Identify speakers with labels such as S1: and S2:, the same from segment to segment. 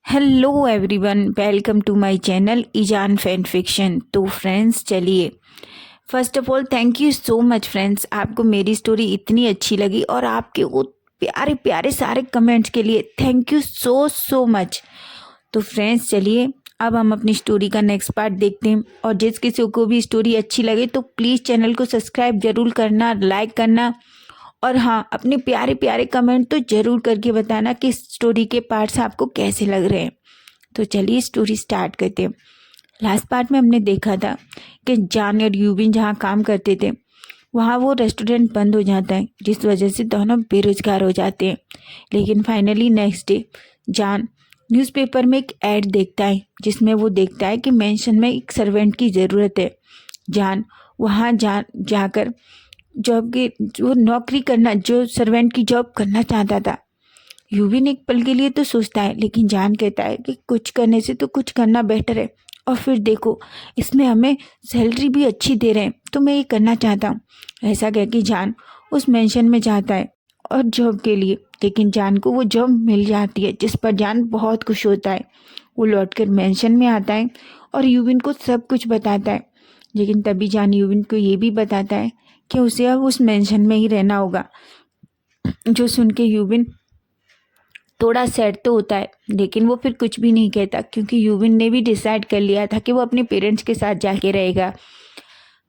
S1: Hello everyone, welcome to my channel Izaan fan fiction. तो friends, चलिए first of all thank you so much friends, आपको मेरी story इतनी अच्छी लगी और आपके वो प्यारे प्यारे सारे कमेंट्स के लिए thank you so so much. तो फ्रेंड्स, चलिए अब हम अपनी स्टोरी का नेक्स्ट पार्ट देखते हैं। और जिस किसी को भी स्टोरी अच्छी लगे तो प्लीज़ चैनल को सब्सक्राइब जरूर करना, लाइक करना और हाँ, अपने प्यारे प्यारे कमेंट तो ज़रूर करके बताना कि स्टोरी के पार्ट्स आपको कैसे लग रहे हैं। तो चलिए स्टोरी स्टार्ट करते हैं। लास्ट पार्ट में हमने देखा था कि जान और यूबिन जहाँ काम करते थे वहाँ वो रेस्टोरेंट बंद हो जाता है, जिस वजह से दोनों बेरोजगार हो जाते हैं। लेकिन फाइनली नेक्स्ट डे जान न्यूज़पेपर में एक ऐड देखता है जिसमें वो देखता है कि मेंशन में एक सर्वेंट की ज़रूरत है। जान वहाँ जाकर जॉब की जो नौकरी करना, जो सर्वेंट की जॉब करना चाहता था। यूविन एक पल के लिए तो सोचता है, लेकिन जान कहता है कि कुछ करने से तो कुछ करना बेटर है। और फिर देखो, इसमें हमें सैलरी भी अच्छी दे रहे हैं, तो मैं ये करना चाहता हूँ। ऐसा कह के जान उस मेंशन में जाता है और जॉब के लिए। लेकिन जान को वो जॉब मिल जाती है, जिस पर जान बहुत खुश होता है। वो लौटकर मेंशन में आता है और यूविन को सब कुछ बताता है। लेकिन तभी जान यूविन को ये भी बताता है कि उसे अब उस मेंशन में ही रहना होगा। जो सुन के यूविन थोड़ा सैड तो होता है, लेकिन वो फिर कुछ भी नहीं कहता, क्योंकि यूविन ने भी डिसाइड कर लिया था कि वो अपने पेरेंट्स के साथ जाके रहेगा।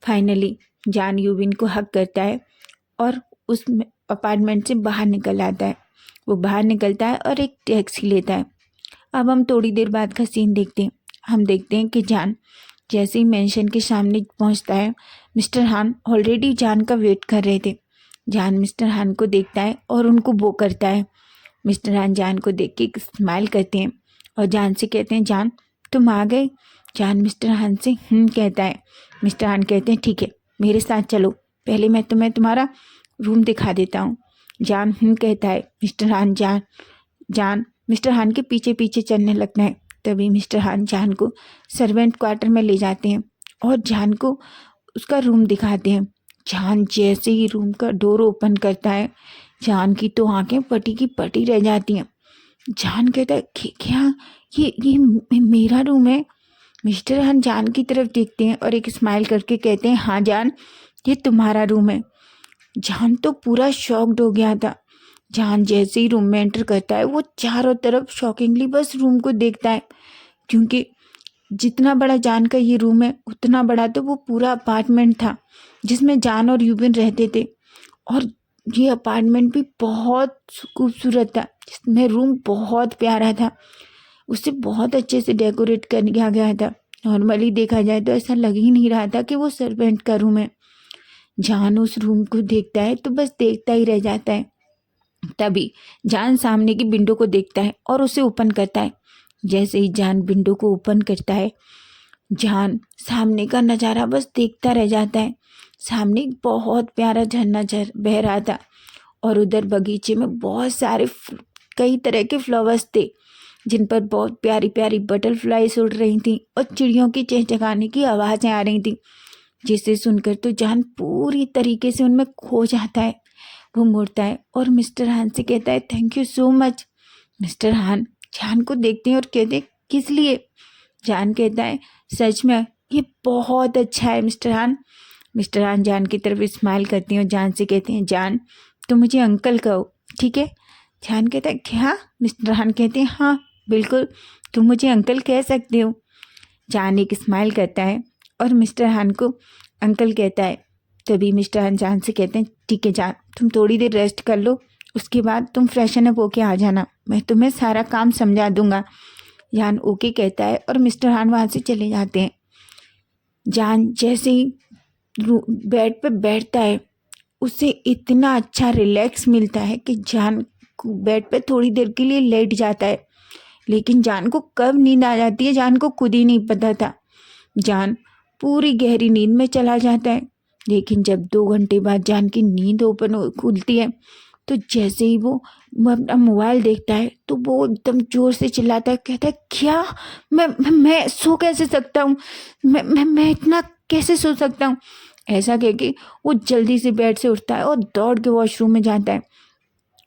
S1: फाइनली जान यूविन को हक करता है और उस अपार्टमेंट से बाहर निकल आता है। वो बाहर निकलता है और एक टैक्सी लेता है। अब हम थोड़ी देर बाद का सीन देखते हैं। हम देखते हैं कि जान जैसे ही मेंशन के सामने पहुंचता है, मिस्टर हान ऑलरेडी जान का वेट कर रहे थे। जान मिस्टर हान को देखता है और उनको वो करता है। मिस्टर हान जान को देख के एक स्माइल करते हैं और जान से कहते हैं, जान तुम आ गए। जान मिस्टर हान से कहता है। मिस्टर हान कहते हैं, ठीक है मेरे साथ चलो, पहले मैं तुम्हें तुम्हारा रूम दिखा देता हूँ। जान कहता है। मिस्टर हान जान मिस्टर हान के पीछे पीछे चलने लगता है। तभी मिस्टर हान जान को सर्वेंट क्वार्टर में ले जाते हैं और जान को उसका रूम दिखाते हैं। जान जैसे ही रूम का डोर ओपन करता है, जान की तो आंखें पटी की पटी रह जाती हैं। जान कहता है, क्या ये मेरा रूम है?" मिस्टर हान जान की तरफ देखते हैं और एक स्माइल करके कहते हैं, हाँ जान, ये तुम्हारा रूम है। जान तो पूरा शॉक्ड हो गया था। जान जैसे ही रूम में एंटर करता है, वो चारों तरफ शॉकिंगली बस रूम को देखता है, क्योंकि जितना बड़ा जान का ये रूम है उतना बड़ा तो वो पूरा अपार्टमेंट था जिसमें जान और यूबिन रहते थे। और ये अपार्टमेंट भी बहुत खूबसूरत था, जिसमें रूम बहुत प्यारा था। उसे बहुत अच्छे से डेकोरेट कर किया गया था। नॉर्मली देखा जाए तो ऐसा लग ही नहीं रहा था कि वो सर्वेंट का रूम है। जान उस रूम को देखता है तो बस देखता ही रह जाता है। तभी जान सामने की विंडो को देखता है और उसे ओपन करता है। जैसे ही जान विंडो को ओपन करता है, जान सामने का नज़ारा बस देखता रह जाता है। सामने एक बहुत प्यारा झरना बह रहा था और उधर बगीचे में बहुत सारे कई तरह के फ्लावर्स थे, जिन पर बहुत प्यारी प्यारी बटरफ्लाईज उड़ रही थी और चिड़ियों की चहचहाने की आवाज़ें आ रही थी, जिसे सुनकर तो जान पूरी तरीके से उनमें खो जाता है। वो मुड़ता है और मिस्टर हान से कहता है, thank you so much. Mister हान जान को देखते हैं और कहते हैं, किस लिए? जान कहता है, सच में ये बहुत अच्छा है मिस्टर हान। मिस्टर हान जान की तरफ स्माइल करते हैं और जान से कहते हैं, जान तो मुझे अंकल कहो, ठीक है? जान कहता है, क्या? मिस्टर हान कहते हैं, हाँ बिल्कुल, तुम मुझे अंकल कह सकते हो। जान एक स्माइल करता है और मिस्टर हान को अंकल कहता है। तभी मिस्टर हान जान से कहते हैं, ठीक है जान, तुम थोड़ी देर रेस्ट कर लो, उसके बाद तुम फ्रेशन अप होके आ जाना, मैं तुम्हें सारा काम समझा दूंगा। जान ओके कहता है और मिस्टर हान वहाँ से चले जाते हैं। जान जैसे ही बेड पे बैठता है, उसे इतना अच्छा रिलैक्स मिलता है कि जान बेड पे थोड़ी देर के लिए लेट जाता है। लेकिन जान को कब नींद आ जाती है, जान को खुद ही नहीं पता था। जान पूरी गहरी नींद में चला जाता है। लेकिन जब 2 घंटे बाद जान की नींद खुलती है, तो जैसे ही वो अपना मोबाइल देखता है तो वो एकदम जोर से चिल्लाता है, कहता है, क्या? मैं सो कैसे सकता हूँ? मैं इतना कैसे सो सकता हूँ? ऐसा कह के वो जल्दी से बेड से उठता है और दौड़ के वॉशरूम में जाता है।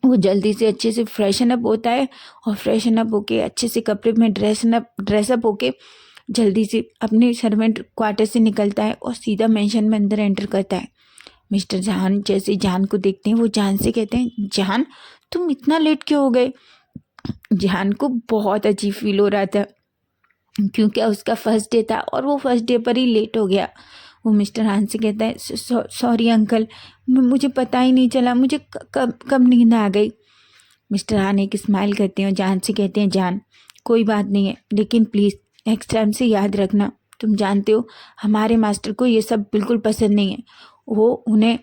S1: वो जल्दी से अच्छे से फ्रेशन अप होता है और फ्रेशन अप होके अच्छे से कपड़े में ड्रेसअप होके जल्दी से अपने सर्वेंट क्वार्टर से निकलता है और सीधा मेंशन में अंदर एंटर करता है। मिस्टर जान जैसे जान को देखते हैं वो जान से कहते हैं, जान तुम इतना लेट क्यों हो गए। जान को बहुत अजीब फील हो रहा था क्योंकि उसका फर्स्ट डे था और वो फर्स्ट डे पर ही लेट हो गया। वो मिस्टर हान से कहता है, सॉरी अंकल, मुझे पता ही नहीं चला, मुझे कब कब नींद आ गई। मिस्टर हान एक स्माइल करते हैं और जान से कहते हैं, जान कोई बात नहीं है, लेकिन प्लीज़ नेक्स्ट टाइम से याद रखना, तुम जानते हो हमारे मास्टर को ये सब बिल्कुल पसंद नहीं है। वो उन्हें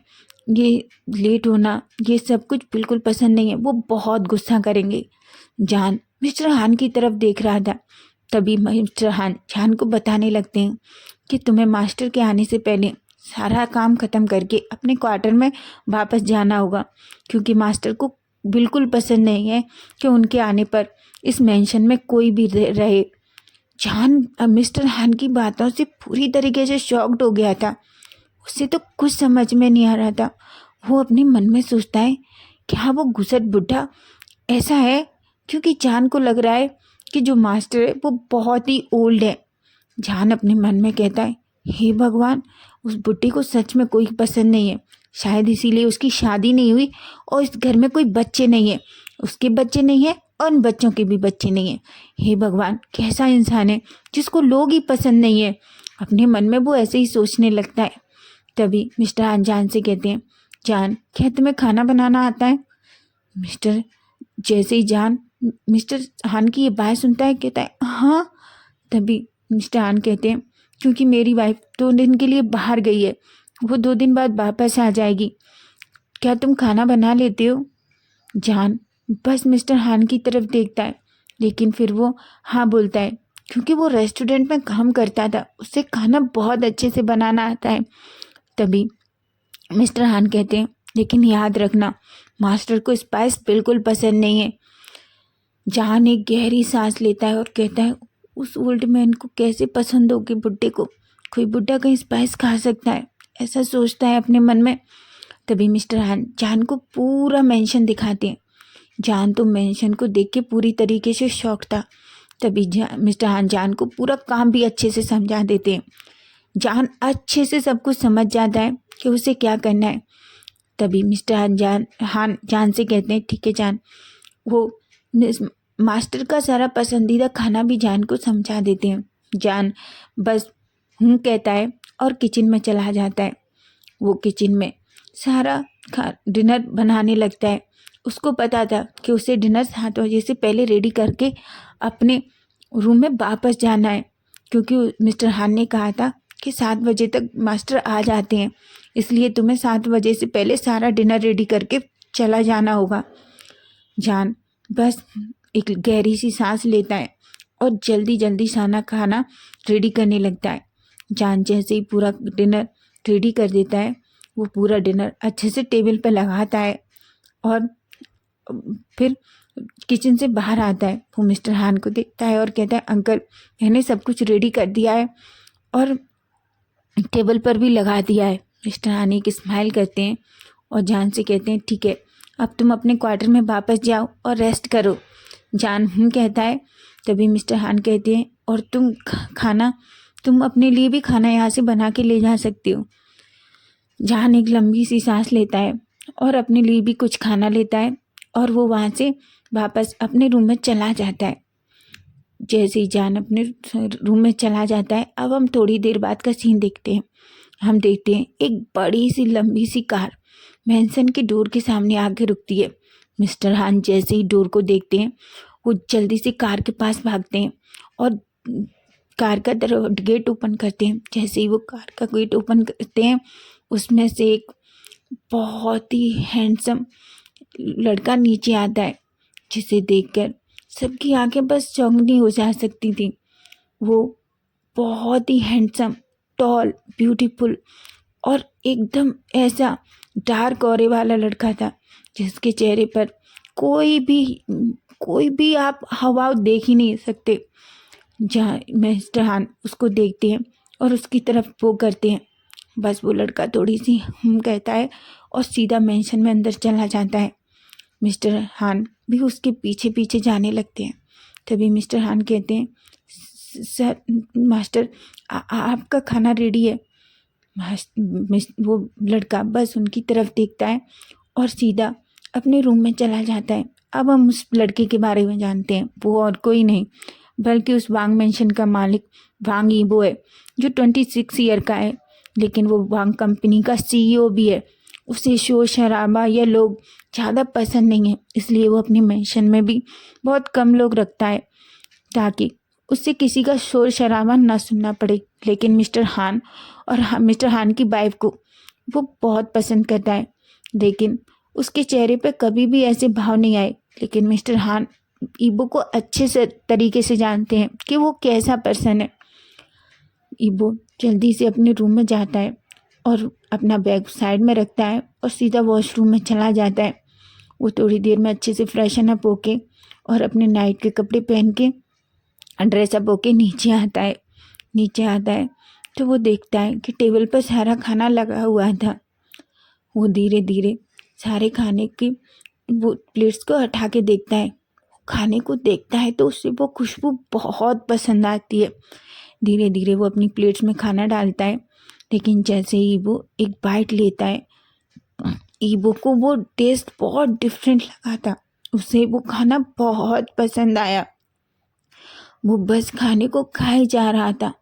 S1: ये लेट होना ये सब कुछ बिल्कुल पसंद नहीं है, वो बहुत गुस्सा करेंगे। जान मिस्टर हान की तरफ देख रहा था। तभी मिस्टर हान जान को बताने लगते हैं कि तुम्हें मास्टर के आने से पहले सारा काम ख़त्म करके अपने क्वार्टर में वापस जाना होगा, क्योंकि मास्टर को बिल्कुल पसंद नहीं है कि उनके आने पर इस मेंशन में कोई भी रहे। जान मिस्टर हान की बातों से पूरी तरीके से शॉक्ड हो गया था। उसे तो कुछ समझ में नहीं आ रहा था। वो अपने मन में सोचता है, क्या वो घुसट बुढ़ा ऐसा है, क्योंकि जान को लग रहा है कि जो मास्टर है वो बहुत ही ओल्ड है। जान अपने मन में कहता है, हे भगवान, उस बुढ़े को सच में कोई पसंद नहीं है, शायद इसीलिए उसकी शादी नहीं हुई और इस घर में कोई बच्चे नहीं है, उसके बच्चे नहीं है और उन बच्चों के भी बच्चे नहीं है। हे भगवान, कैसा इंसान है जिसको लोग ही पसंद नहीं है। अपने मन में वो ऐसे ही सोचने लगता है। तभी मिस्टर हान जान से कहते हैं, जान क्या तुम्हें खाना बनाना आता है। मिस्टर जैसे ही जान मिस्टर हान की ये बात सुनता है कहता है, हाँ। तभी मिस्टर हान कहते हैं, क्योंकि मेरी वाइफ 2 दिन के लिए बाहर गई है, वो 2 दिन बाद वापस आ जाएगी, क्या तुम खाना बना लेते हो। जान बस मिस्टर हान की तरफ देखता है, लेकिन फिर वो हाँ बोलता है, क्योंकि वो रेस्टोरेंट में काम करता था, उसे खाना बहुत अच्छे से बनाना आता है। तभी मिस्टर हान कहते हैं, लेकिन याद रखना मास्टर को स्पाइस बिल्कुल पसंद नहीं है। जान एक गहरी सांस लेता है और कहता है, उस ओल्ड मैन को कैसे पसंद होगी बुड्ढे को, कोई बुड्ढा कहीं स्पाइस खा सकता है, ऐसा सोचता है अपने मन में। तभी मिस्टर हान जान को पूरा मेंशन दिखाते हैं। जान तो मेंशन को देख के पूरी तरीके से शॉक था। तभी मिस्टर हान जान को पूरा काम भी अच्छे से समझा देते हैं। जान अच्छे से सब कुछ समझ जाता है कि उसे क्या करना है। तभी मिस्टर हान जान से कहते हैं, ठीक है जान। वो मास्टर का सारा पसंदीदा खाना भी जान को समझा देते हैं। जान बस कहता है और किचन में चला जाता है। वो किचन में सारा डिनर बनाने लगता है। उसको पता था कि उसे डिनर 7 बजे से पहले रेडी करके अपने रूम में वापस जाना है, क्योंकि मिस्टर हान ने कहा था कि 7 बजे तक मास्टर आ जाते हैं, इसलिए तुम्हें 7 बजे से पहले सारा डिनर रेडी करके चला जाना होगा। जान बस एक गहरी सी सांस लेता है और जल्दी जल्दी खाना रेडी करने लगता है। जान जैसे ही पूरा डिनर रेडी कर देता है, वो पूरा डिनर अच्छे से टेबल पर लगाता है और फिर किचन से बाहर आता है। वो मिस्टर हान को देखता है और कहता है, अंकल मैंने सब कुछ रेडी कर दिया है और टेबल पर भी लगा दिया है। मिस्टर हान एक स्माइल करते हैं और जान से कहते हैं, ठीक है अब तुम अपने क्वार्टर में वापस जाओ और रेस्ट करो। जान कहता है। तभी मिस्टर हान कहते हैं, और तुम अपने लिए भी खाना यहाँ से बना के ले जा सकती हो। जान एक लंबी सी सांस लेता है और अपने लिए भी कुछ खाना लेता है और वो वहाँ से वापस अपने रूम में चला जाता है। जैसे ही जान अपने रूम में चला जाता है, अब हम थोड़ी देर बाद का सीन देखते हैं। हम देखते हैं एक बड़ी सी लंबी सी कार मेंशन के डोर के सामने आके रुकती है। मिस्टर हान जैसे ही डोर को देखते हैं, वो जल्दी से कार के पास भागते हैं और कार का गेट ओपन करते हैं। जैसे ही वो कार का गेट ओपन करते हैं, उसमें से एक बहुत ही हैंडसम लड़का नीचे आता है, जिसे देखकर सबकी आंखें बस चौंकनी हो जा सकती थी। वो बहुत ही हैंडसम, टॉल, ब्यूटीफुल और एकदम ऐसा डार्क ऑरे वाला लड़का था, जिसके चेहरे पर कोई भी आप हाव देख ही नहीं सकते। जहाँ मिस्टर हान उसको देखते हैं और उसकी तरफ वो करते हैं, बस वो लड़का थोड़ी सी कहता है और सीधा मेंशन में अंदर चला जाता है। मिस्टर हान भी उसके पीछे पीछे जाने लगते हैं। तभी मिस्टर हान कहते हैं, सर मास्टर आपका खाना रेडी है। वो लड़का बस उनकी तरफ देखता है और सीधा अपने रूम में चला जाता है। अब हम उस लड़के के बारे में जानते हैं, वो और कोई नहीं बल्कि उस वांग मेंशन का मालिक वांग ईबो है, जो 26 ईयर का है, लेकिन वो वांग कंपनी का सीईओ भी है। उसे शोर शराबा या लोग ज़्यादा पसंद नहीं है, इसलिए वो अपने मेंशन में भी बहुत कम लोग रखता है ताकि उससे किसी का शोर शराबा ना सुनना पड़े। लेकिन मिस्टर हान और मिस्टर हान की वाइफ को वो बहुत पसंद करता है, लेकिन उसके चेहरे पे कभी भी ऐसे भाव नहीं आए। लेकिन मिस्टर हान ईबो को अच्छे से तरीके से जानते हैं कि वो कैसा पर्सन है। ईबो जल्दी से अपने रूम में जाता है और अपना बैग साइड में रखता है और सीधा वॉशरूम में चला जाता है। वो थोड़ी देर में अच्छे से फ्रेशन अप होके और अपने नाइट के कपड़े पहन के ड्रेसअप होके नीचे आता है तो वो देखता है कि टेबल पर सारा खाना लगा हुआ था। वो धीरे धीरे सारे खाने की वो प्लेट्स को हटा के देखता है। खाने को देखता है तो उसे वो खुशबू बहुत पसंद आती है। धीरे धीरे वो अपनी प्लेट्स में खाना डालता है, लेकिन जैसे ही वो एक बाइट लेता है, ईबो को वो टेस्ट बहुत डिफरेंट लगा था। उसे वो खाना बहुत पसंद आया। वो बस खाने को खाए जा रहा था।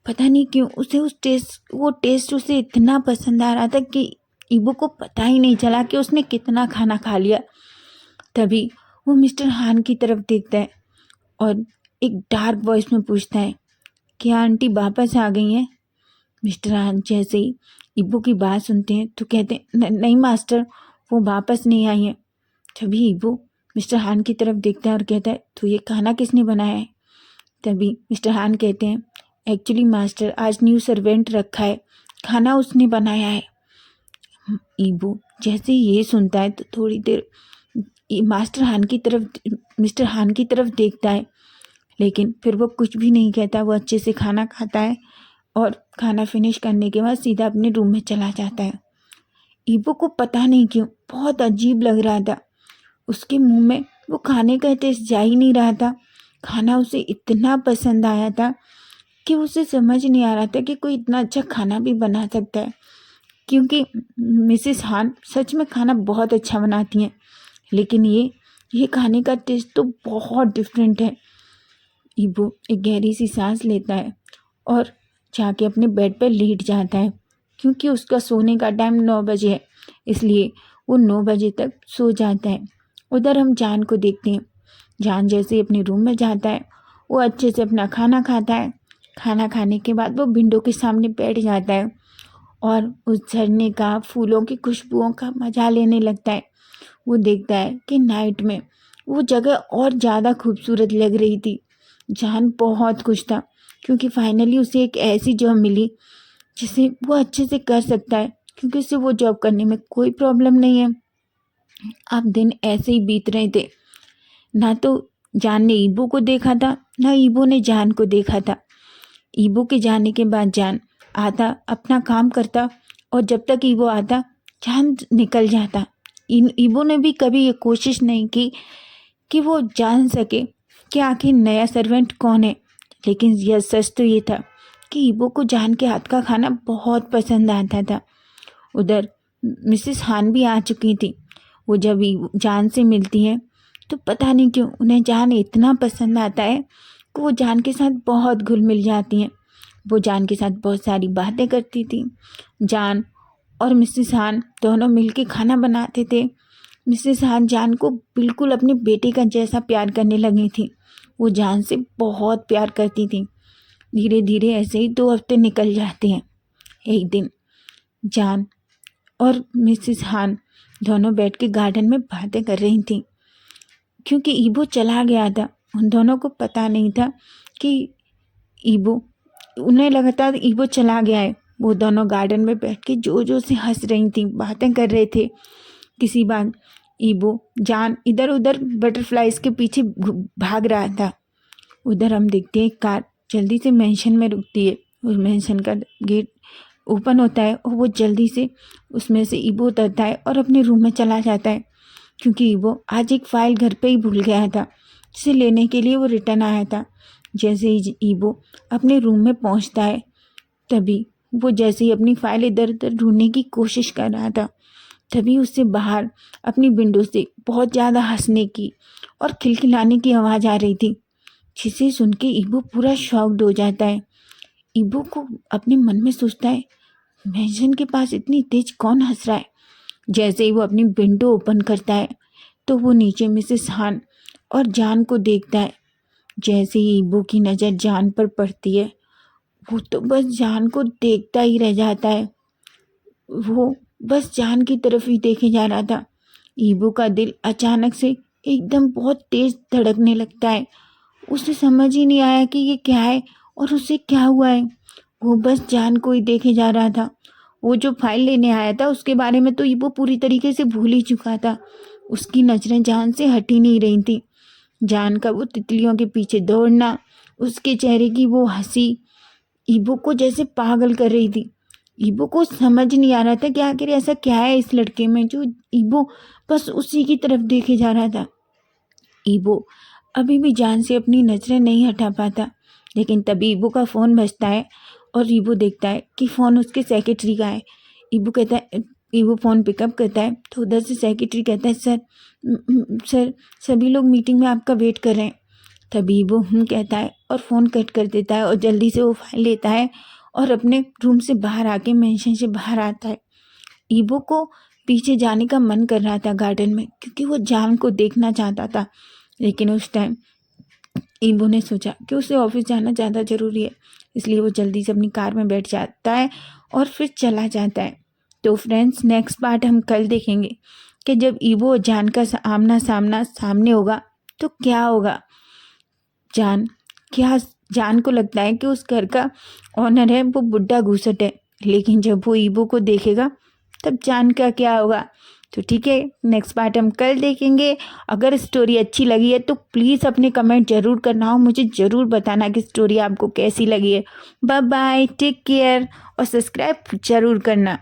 S1: पता नहीं क्यों उसे वो टेस्ट उसे इतना पसंद आ रहा था कि ईबो को पता ही नहीं चला कि उसने कितना खाना खा लिया। तभी वो मिस्टर हान की तरफ देखता है और एक डार्क वॉइस में पूछता है, क्या आंटी वापस आ गई हैं? मिस्टर हान जैसे ही ईबो की बात सुनते हैं तो कहते हैं, नहीं मास्टर, वो वापस नहीं आई हैं। तभी ईबो मिस्टर हान की तरफ देखता है और कहता है, तो ये खाना किसने बनाया है? तभी मिस्टर हान कहते हैं, एक्चुअली मास्टर आज न्यू सर्वेंट रखा है, खाना उसने बनाया है। ईबो जैसे ही ये सुनता है तो थोड़ी देर मिस्टर हान की तरफ देखता है, लेकिन फिर वो कुछ भी नहीं कहता। वो अच्छे से खाना खाता है और खाना फिनिश करने के बाद सीधा अपने रूम में चला जाता है। ईबो को पता नहीं क्यों बहुत अजीब लग रहा था। उसके मुंह में वो खाने का टेस्ट जा ही नहीं रहा था। खाना उसे इतना पसंद आया था कि उसे समझ नहीं आ रहा था कि कोई इतना अच्छा खाना भी बना सकता है, क्योंकि मिसेस हान सच में खाना बहुत अच्छा बनाती हैं, लेकिन ये खाने का टेस्ट तो बहुत डिफरेंट है। ईबो एक गहरी सी सांस लेता है और जाके अपने बेड पर लेट जाता है, क्योंकि उसका सोने का टाइम 9 बजे है, इसलिए वो 9 बजे तक सो जाता है। उधर हम जान को देखते हैं। जान जैसे ही अपने रूम में जाता है, वो अच्छे से अपना खाना खाता है। खाना खाने के बाद वो विंडो के सामने बैठ जाता है और उस झरने का, फूलों की खुशबुओं का मज़ा लेने लगता है। वो देखता है कि नाइट में वो जगह और ज़्यादा खूबसूरत लग रही थी। जान बहुत खुश था, क्योंकि फाइनली उसे एक ऐसी जॉब मिली जिसे वो अच्छे से कर सकता है, क्योंकि उसे वो जॉब करने में कोई प्रॉब्लम नहीं है। अब दिन ऐसे ही बीत रहे थे। ना तो जान ने ईबो को देखा था, ना ईबो ने जान को देखा था। ईबो के जाने के बाद जान आता, अपना काम करता, और जब तक ईबो आता जान निकल जाता। ईबो ने भी कभी ये कोशिश नहीं की कि वो जान सके कि आखिर नया सर्वेंट कौन है। लेकिन यह सच तो ये था कि ईबो को जान के हाथ का खाना बहुत पसंद आता था। उधर मिसेस हान भी आ चुकी थी। वो जब जान से मिलती हैं तो पता नहीं क्यों उन्हें जान इतना पसंद आता है कि वो जान के साथ बहुत घुल मिल जाती हैं। वो जान के साथ बहुत सारी बातें करती थी। जान और मिसेस हान दोनों मिलके खाना बनाते थे। मिसेस हान जान को बिल्कुल अपनी बेटी का जैसा प्यार करने लगी थी। वो जान से बहुत प्यार करती थी। धीरे धीरे ऐसे ही 2 हफ्ते निकल जाते हैं। एक दिन जान और मिसेस हान दोनों बैठ के गार्डन में बातें कर रही थी। क्योंकि ईबो चला गया था, उन दोनों को पता नहीं था कि उन्हें लगा था ईबो चला गया है। वो दोनों गार्डन में बैठ के जोर जोर से हंस रही थी, बातें कर रहे थे। किसी बार जान इधर उधर बटरफ्लाइज के पीछे भाग रहा था। उधर हम देखते हैं कार जल्दी से मेंशन में रुकती है। उस मेंशन का गेट ओपन होता है और वो जल्दी से उसमें से ईबो उतरता है और अपने रूम में चला जाता है। क्योंकि वो आज एक फ़ाइल घर पे ही भूल गया था, जिसे लेने के लिए वो रिटर्न आया था। जैसे ही ईबो अपने रूम में पहुंचता है, तभी वो जैसे ही अपनी फ़ाइल इधर उधर ढूंढने की कोशिश कर रहा था, तभी उससे बाहर अपनी विंडो से बहुत ज़्यादा हंसने की और खिलखिलाने की आवाज़ आ रही थी, जिसे सुन के ईबो पूरा शॉक्ड हो जाता है। ईबो को अपने मन में सोचता है, मैंशन के पास इतनी तेज कौन हंस रहा है। जैसे ही वो अपनी विंडो ओपन करता है, तो वो नीचे मिसेस हान और जान को देखता है। जैसे ही ईबो की नज़र जान पर पड़ती है, वो तो बस जान को देखता ही रह जाता है। वो बस जान की तरफ ही देखे जा रहा था। ईबो का दिल अचानक से एकदम बहुत तेज धड़कने लगता है। उसे समझ ही नहीं आया कि ये क्या है और उसे क्या हुआ है। वो बस जान को ही देखे जा रहा था। वो जो फाइल लेने आया था उसके बारे में तो ईबो पूरी तरीके से भूल ही चुका था। उसकी नज़रें जान से हट ही नहीं रही थी। जान का वो तितलियों के पीछे दौड़ना, उसके चेहरे की वो हंसी ईबो को जैसे पागल कर रही थी। ईबो को समझ नहीं आ रहा था कि आखिर ऐसा क्या है इस लड़के में जो ईबो बस उसी की तरफ देखे जा रहा था। ईबो अभी भी जान से अपनी नज़रें नहीं हटा पाता, लेकिन तभी ईबो का फ़ोन बजता है और ईबो देखता है कि फ़ोन उसके सेक्रेटरी का है। ईबो फ़ोन पिकअप करता है तो उधर से सेक्रेटरी कहता है, सर सभी लोग मीटिंग में आपका वेट कर रहे हैं। तभी ईबो कहता है और फ़ोन कट कर देता है और जल्दी से वो फाइल लेता है और अपने रूम से बाहर आके मेंशन से बाहर आता है। ईबो को पीछे जाने का मन कर रहा था गार्डन में, क्योंकि वो जान को देखना चाहता था, लेकिन उस टाइम ईबो ने सोचा कि उसे ऑफिस जाना ज़्यादा ज़रूरी है, इसलिए वो जल्दी से अपनी कार में बैठ जाता है और फिर चला जाता है। तो फ्रेंड्स, नेक्स्ट पार्ट हम कल देखेंगे कि जब ईबो और जान का आमना सामना सामने होगा तो क्या होगा। जान को लगता है कि उस घर का ऑनर है वो बुड्ढा घूसट है, लेकिन जब वो ईबो को देखेगा तब जान का क्या होगा। तो ठीक है, नेक्स्ट पार्ट हम कल देखेंगे। अगर स्टोरी अच्छी लगी है तो प्लीज़ अपने कमेंट ज़रूर करना हो, मुझे ज़रूर बताना कि स्टोरी आपको कैसी लगी है। बाय बाय, टेक केयर और सब्सक्राइब ज़रूर करना।